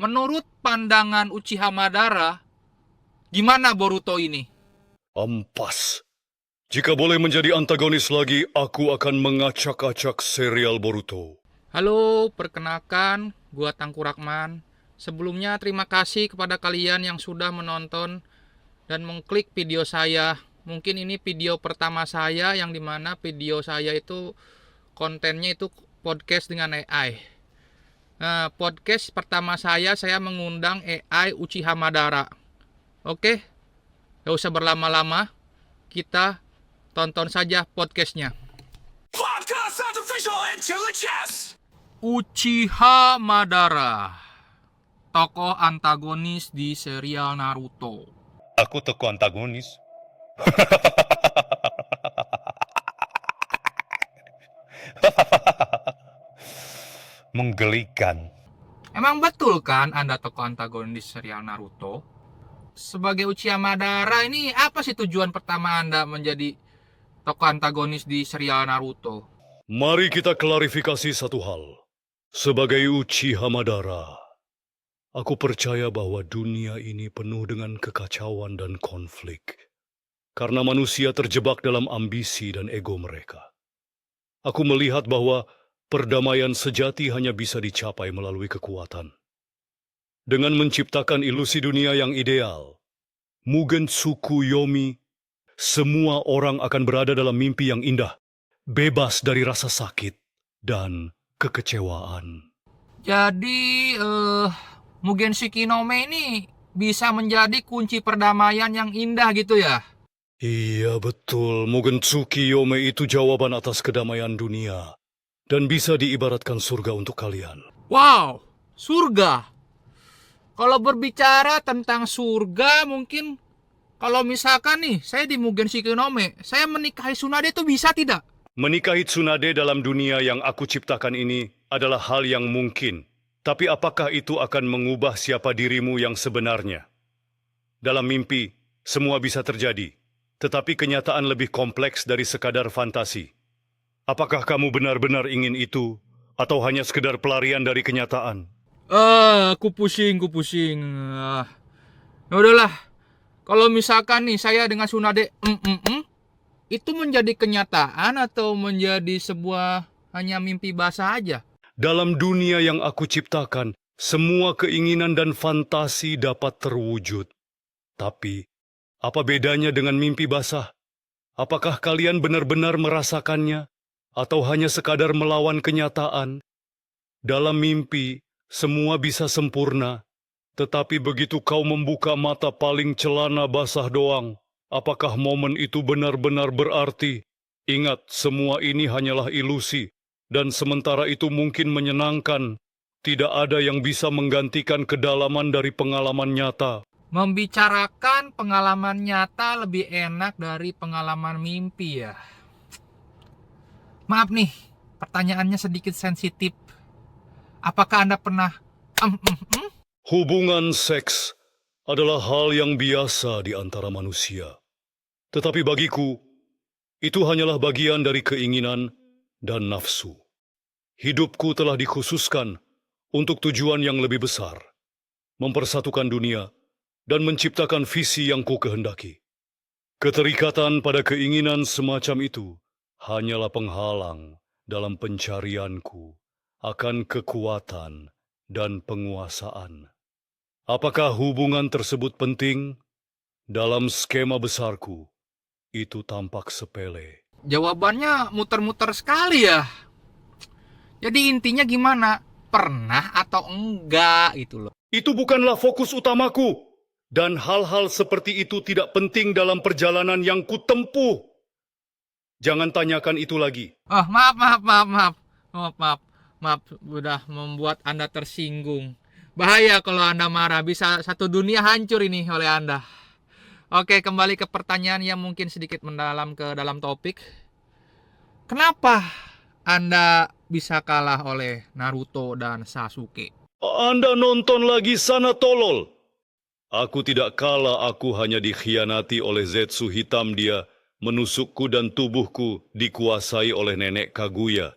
menurut pandangan Uchiha Madara, gimana Boruto ini? Ampas. Jika boleh menjadi antagonis lagi, aku akan mengacak-acak serial Boruto. Halo, perkenalkan, gua Tangku Rakman. Sebelumnya terima kasih kepada kalian yang sudah menonton dan mengklik video saya. Mungkin ini video pertama saya yang dimana video saya itu kontennya itu podcast dengan AI. Nah, podcast pertama saya mengundang AI Uchiha Madara. Oke, gak usah berlama-lama, kita tonton saja podcastnya. Uchiha Madara, tokoh antagonis di serial Naruto. Aku tokoh antagonis. Menggelikan. Emang betul kan Anda tokoh antagonis serial Naruto? Sebagai Uchiha Madara ini apa sih tujuan pertama Anda menjadi tokoh antagonis di serial Naruto? Mari kita klarifikasi satu hal. Sebagai Uchiha Madara, aku percaya bahwa dunia ini penuh dengan kekacauan dan konflik. Karena manusia terjebak dalam ambisi dan ego mereka. Aku melihat bahwa perdamaian sejati hanya bisa dicapai melalui kekuatan. Dengan menciptakan ilusi dunia yang ideal, Mugen Tsukuyomi, semua orang akan berada dalam mimpi yang indah, bebas dari rasa sakit dan kekecewaan. Jadi, Mugen Shikinome ini bisa menjadi kunci perdamaian yang indah gitu ya? Iya betul, Mugen Tsukuyomi itu jawaban atas kedamaian dunia dan bisa diibaratkan surga untuk kalian. Wow, surga. Kalau berbicara tentang surga, mungkin kalau misalkan nih, saya di Mugen Shikinome, saya menikahi Tsunade itu bisa tidak? Menikahi Tsunade dalam dunia yang aku ciptakan ini adalah hal yang mungkin. Tapi apakah itu akan mengubah siapa dirimu yang sebenarnya? Dalam mimpi, semua bisa terjadi. Tetapi kenyataan lebih kompleks dari sekadar fantasi. Apakah kamu benar-benar ingin itu? Atau hanya sekedar pelarian dari kenyataan? Aku pusing. Ya udahlah, kalau misalkan nih saya dengan Tsunade, itu menjadi kenyataan atau menjadi sebuah hanya mimpi basah aja? Dalam dunia yang aku ciptakan, semua keinginan dan fantasi dapat terwujud. Tapi, apa bedanya dengan mimpi basah? Apakah kalian benar-benar merasakannya? Atau hanya sekadar melawan kenyataan? Dalam mimpi, semua bisa sempurna. Tetapi begitu kau membuka mata paling celana basah doang, apakah momen itu benar-benar berarti? Ingat, semua ini hanyalah ilusi. Dan sementara itu mungkin menyenangkan, tidak ada yang bisa menggantikan kedalaman dari pengalaman nyata. Membicarakan pengalaman nyata lebih enak dari pengalaman mimpi ya. Maaf nih, pertanyaannya sedikit sensitif. Apakah Anda pernah Hubungan seks adalah hal yang biasa di antara manusia. Tetapi bagiku, itu hanyalah bagian dari keinginan dan nafsu. Hidupku telah dikhususkan untuk tujuan yang lebih besar, mempersatukan dunia dan menciptakan visi yang ku kehendaki. Keterikatan pada keinginan semacam itu hanyalah penghalang dalam pencarianku akan kekuatan dan penguasaan. Apakah hubungan tersebut penting? Dalam skema besarku, itu tampak sepele. Jawabannya muter-muter sekali ya. Jadi intinya gimana? Pernah atau enggak gitu loh. Itu bukanlah fokus utamaku. Dan hal-hal seperti itu tidak penting dalam perjalanan yang kutempuh. Jangan tanyakan itu lagi. Oh, maaf. Udah membuat Anda tersinggung. Bahaya kalau Anda marah. Bisa satu dunia hancur ini oleh Anda. Oke, kembali ke pertanyaan yang mungkin sedikit mendalam ke dalam topik. Kenapa Anda bisa kalah oleh Naruto dan Sasuke? Anda nonton lagi sana tolol. Aku tidak kalah, aku hanya dikhianati oleh Zetsu hitam dia. Menusukku dan tubuhku dikuasai oleh nenek Kaguya.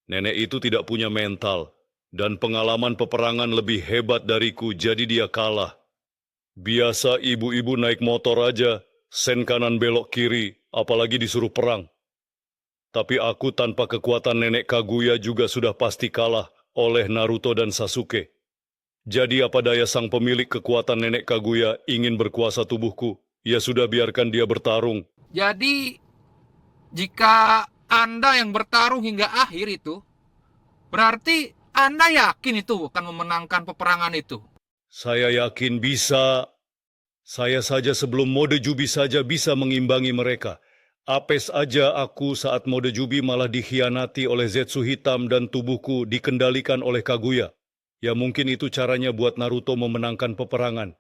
Nenek itu tidak punya mental. dan pengalaman peperangan lebih hebat dariku, jadi dia kalah. Biasa ibu-ibu naik motor aja, sen kanan belok kiri, apalagi disuruh perang. Tapi aku tanpa kekuatan nenek Kaguya juga sudah pasti kalah oleh Naruto dan Sasuke. Jadi apa daya sang pemilik kekuatan nenek Kaguya ingin berkuasa tubuhku, ya sudah biarkan dia bertarung. Jadi, jika Anda yang bertarung hingga akhir itu, berarti Anda yakin itu akan memenangkan peperangan itu? Saya yakin bisa. Saya saja sebelum mode Jubi saja bisa mengimbangi mereka. Apes aja aku saat mode Jubi malah dikhianati oleh Zetsu hitam dan tubuhku dikendalikan oleh Kaguya. Ya mungkin itu caranya buat Naruto memenangkan peperangan.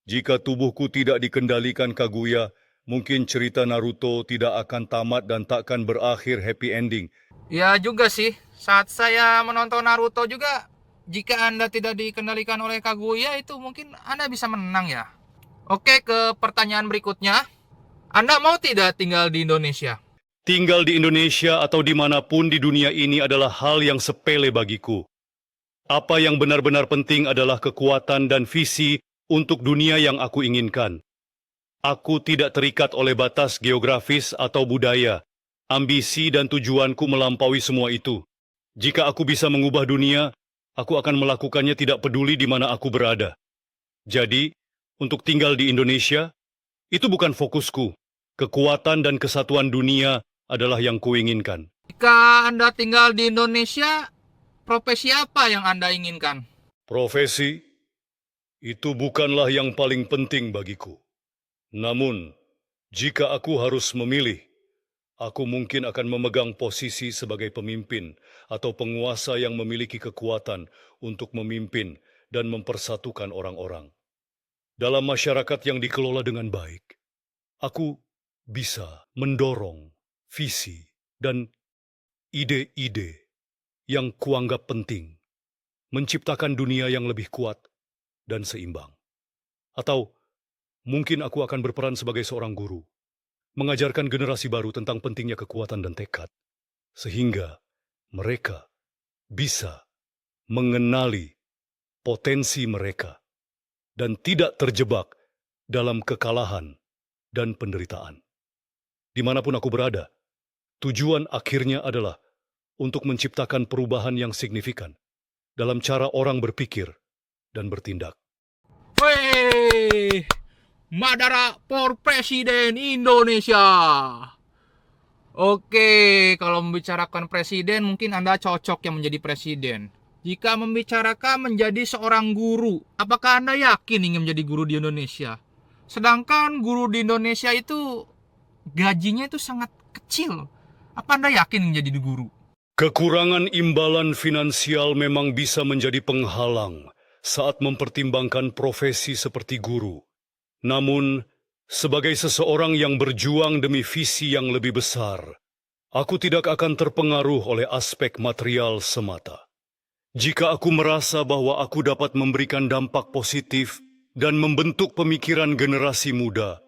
Jika tubuhku tidak dikendalikan Kaguya, mungkin cerita Naruto tidak akan tamat dan takkan berakhir happy ending. Ya juga sih, saat saya menonton Naruto juga, jika Anda tidak dikendalikan oleh Kaguya itu mungkin Anda bisa menang ya. Oke, ke pertanyaan berikutnya. Anda mau tidak tinggal di Indonesia? Tinggal di Indonesia atau dimanapun di dunia ini adalah hal yang sepele bagiku. Apa yang benar-benar penting adalah kekuatan dan visi untuk dunia yang aku inginkan. Aku tidak terikat oleh batas geografis atau budaya. Ambisi dan tujuanku melampaui semua itu. Jika aku bisa mengubah dunia, aku akan melakukannya tidak peduli di mana aku berada. Jadi, untuk tinggal di Indonesia, itu bukan fokusku. Kekuatan dan kesatuan dunia adalah yang kuinginkan. Jika Anda tinggal di Indonesia, profesi apa yang Anda inginkan? Profesi, itu bukanlah yang paling penting bagiku. Namun, jika aku harus memilih, aku mungkin akan memegang posisi sebagai pemimpin atau penguasa yang memiliki kekuatan untuk memimpin dan mempersatukan orang-orang. Dalam masyarakat yang dikelola dengan baik, aku bisa mendorong visi dan ide-ide yang kuanggap penting, menciptakan dunia yang lebih kuat dan seimbang. Atau mungkin aku akan berperan sebagai seorang guru, mengajarkan generasi baru tentang pentingnya kekuatan dan tekad, sehingga mereka bisa mengenali potensi mereka dan tidak terjebak dalam kekalahan dan penderitaan. Dimanapun aku berada, tujuan akhirnya adalah untuk menciptakan perubahan yang signifikan dalam cara orang berpikir dan bertindak. Wey, Madara for Presiden Indonesia. Oke, kalau membicarakan presiden, mungkin Anda cocok yang menjadi presiden. Jika membicarakan menjadi seorang guru, apakah Anda yakin ingin menjadi guru di Indonesia? Sedangkan guru di Indonesia itu gajinya itu sangat kecil. Apa Anda yakin menjadi guru? Kekurangan imbalan finansial memang bisa menjadi penghalang saat mempertimbangkan profesi seperti guru. Namun, sebagai seseorang yang berjuang demi visi yang lebih besar, aku tidak akan terpengaruh oleh aspek material semata. Jika aku merasa bahwa aku dapat memberikan dampak positif dan membentuk pemikiran generasi muda,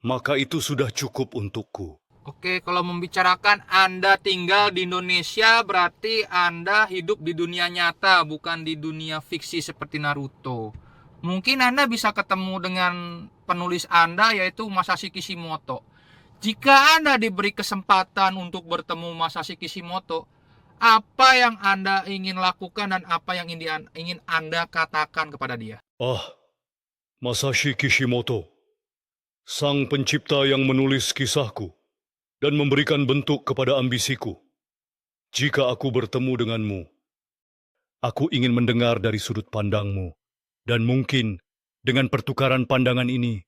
maka itu sudah cukup untukku. Oke, kalau membicarakan Anda tinggal di Indonesia, berarti Anda hidup di dunia nyata, bukan di dunia fiksi seperti Naruto. Mungkin Anda bisa ketemu dengan penulis Anda, yaitu Masashi Kishimoto. Jika Anda diberi kesempatan untuk bertemu Masashi Kishimoto, apa yang Anda ingin lakukan dan apa yang ingin Anda katakan kepada dia? Masashi Kishimoto, sang pencipta yang menulis kisahku dan memberikan bentuk kepada ambisiku. Jika aku bertemu denganmu, aku ingin mendengar dari sudut pandangmu, dan mungkin dengan pertukaran pandangan ini,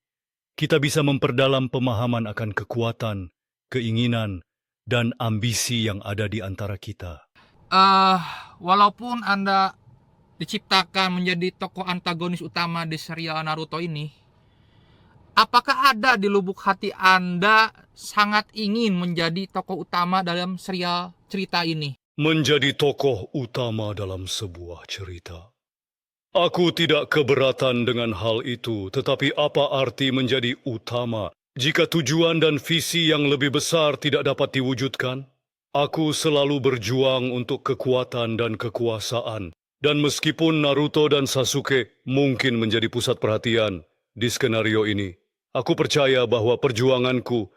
kita bisa memperdalam pemahaman akan kekuatan, keinginan, dan ambisi yang ada di antara kita. Walaupun Anda diciptakan menjadi tokoh antagonis utama di serial Naruto ini, apakah ada di lubuk hati Anda sangat ingin menjadi tokoh utama dalam serial cerita ini? Menjadi tokoh utama dalam sebuah cerita. Aku tidak keberatan dengan hal itu, tetapi apa arti menjadi utama jika tujuan dan visi yang lebih besar tidak dapat diwujudkan? Aku selalu berjuang untuk kekuatan dan kekuasaan, Dan meskipun Naruto dan Sasuke mungkin menjadi pusat perhatian di skenario ini, aku percaya bahwa perjuanganku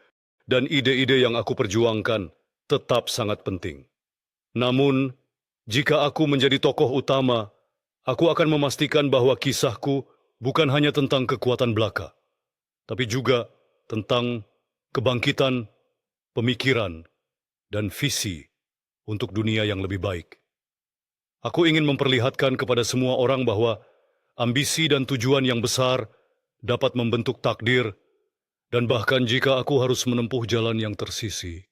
dan ide-ide yang aku perjuangkan tetap sangat penting. Namun, jika aku menjadi tokoh utama, aku akan memastikan bahwa kisahku bukan hanya tentang kekuatan belaka, tapi juga tentang kebangkitan, pemikiran, dan visi untuk dunia yang lebih baik. Aku ingin memperlihatkan kepada semua orang bahwa ambisi dan tujuan yang besar dapat membentuk takdir, dan bahkan jika aku harus menempuh jalan yang tersisih,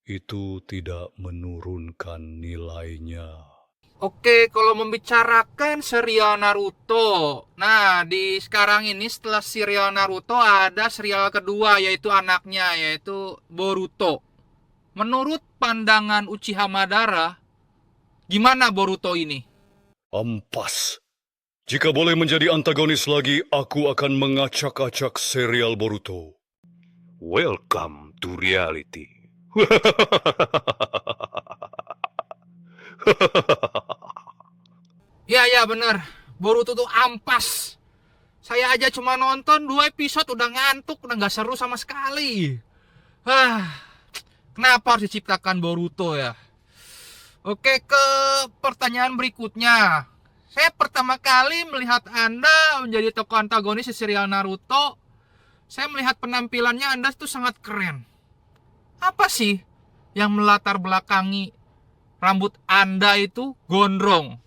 itu tidak menurunkan nilainya. Oke, kalau membicarakan serial Naruto. Nah, di sekarang ini setelah serial Naruto ada serial kedua yaitu anaknya yaitu Boruto. Menurut pandangan Uchiha Madara, gimana Boruto ini? Ampas. Jika boleh menjadi antagonis lagi, aku akan mengacak-acak serial Boruto. Welcome to reality. Ya bener, Boruto tuh ampas. Saya aja cuma nonton 2 episode udah ngantuk, udah gak seru sama sekali. Kenapa harus diciptakan Boruto ya? Oke, ke pertanyaan berikutnya. Saya pertama kali melihat Anda menjadi tokoh antagonis di serial Naruto. Saya melihat penampilannya Anda itu sangat keren. Apa sih yang melatar belakangi rambut Anda itu gondrong?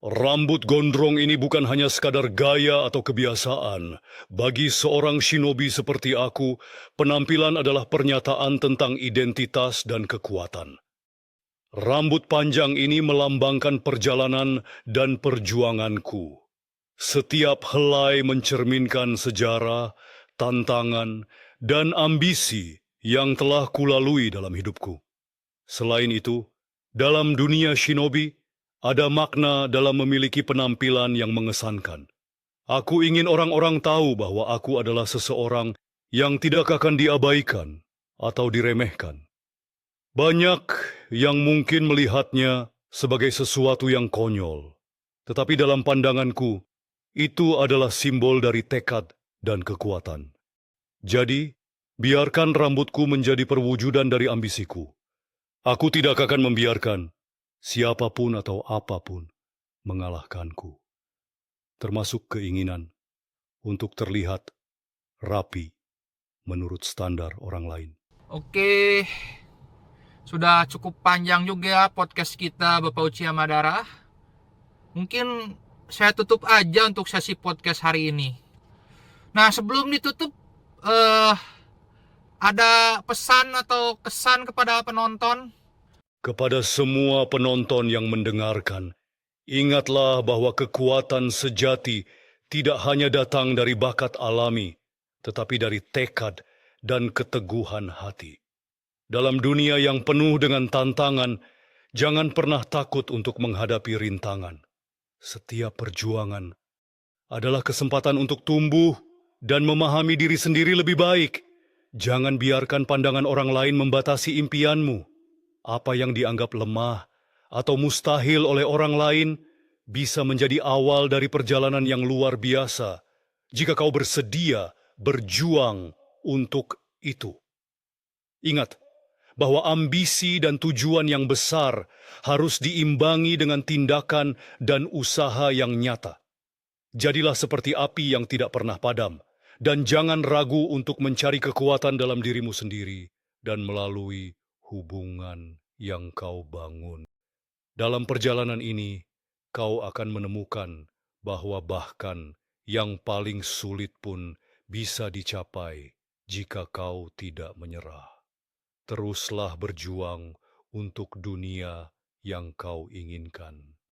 Rambut gondrong ini bukan hanya sekadar gaya atau kebiasaan. Bagi seorang shinobi seperti aku, penampilan adalah pernyataan tentang identitas dan kekuatan. Rambut panjang ini melambangkan perjalanan dan perjuanganku. Setiap helai mencerminkan sejarah, tantangan, dan ambisi yang telah kulalui dalam hidupku. Selain itu, dalam dunia shinobi, ada makna dalam memiliki penampilan yang mengesankan. Aku ingin orang-orang tahu bahwa aku adalah seseorang yang tidak akan diabaikan atau diremehkan. Banyak yang mungkin melihatnya sebagai sesuatu yang konyol, tetapi dalam pandanganku, itu adalah simbol dari tekad dan kekuatan. Jadi, biarkan rambutku menjadi perwujudan dari ambisiku. Aku tidak akan membiarkan siapapun atau apapun mengalahkanku, termasuk keinginan untuk terlihat rapi menurut standar orang lain. Oke, sudah cukup panjang juga podcast kita Bapak Uchiha Madara. Mungkin saya tutup aja untuk sesi podcast hari ini. Nah, sebelum ditutup, ada pesan atau kesan kepada penonton? Kepada semua penonton yang mendengarkan, ingatlah bahwa kekuatan sejati tidak hanya datang dari bakat alami, tetapi dari tekad dan keteguhan hati. Dalam dunia yang penuh dengan tantangan, jangan pernah takut untuk menghadapi rintangan. Setiap perjuangan adalah kesempatan untuk tumbuh dan memahami diri sendiri lebih baik. Jangan biarkan pandangan orang lain membatasi impianmu. Apa yang dianggap lemah atau mustahil oleh orang lain bisa menjadi awal dari perjalanan yang luar biasa jika kau bersedia berjuang untuk itu. Ingat bahwa ambisi dan tujuan yang besar harus diimbangi dengan tindakan dan usaha yang nyata. Jadilah seperti api yang tidak pernah padam, dan jangan ragu untuk mencari kekuatan dalam dirimu sendiri dan melalui hubungan yang kau bangun. Dalam perjalanan ini, kau akan menemukan bahwa bahkan yang paling sulit pun bisa dicapai jika kau tidak menyerah. Teruslah berjuang untuk dunia yang kau inginkan.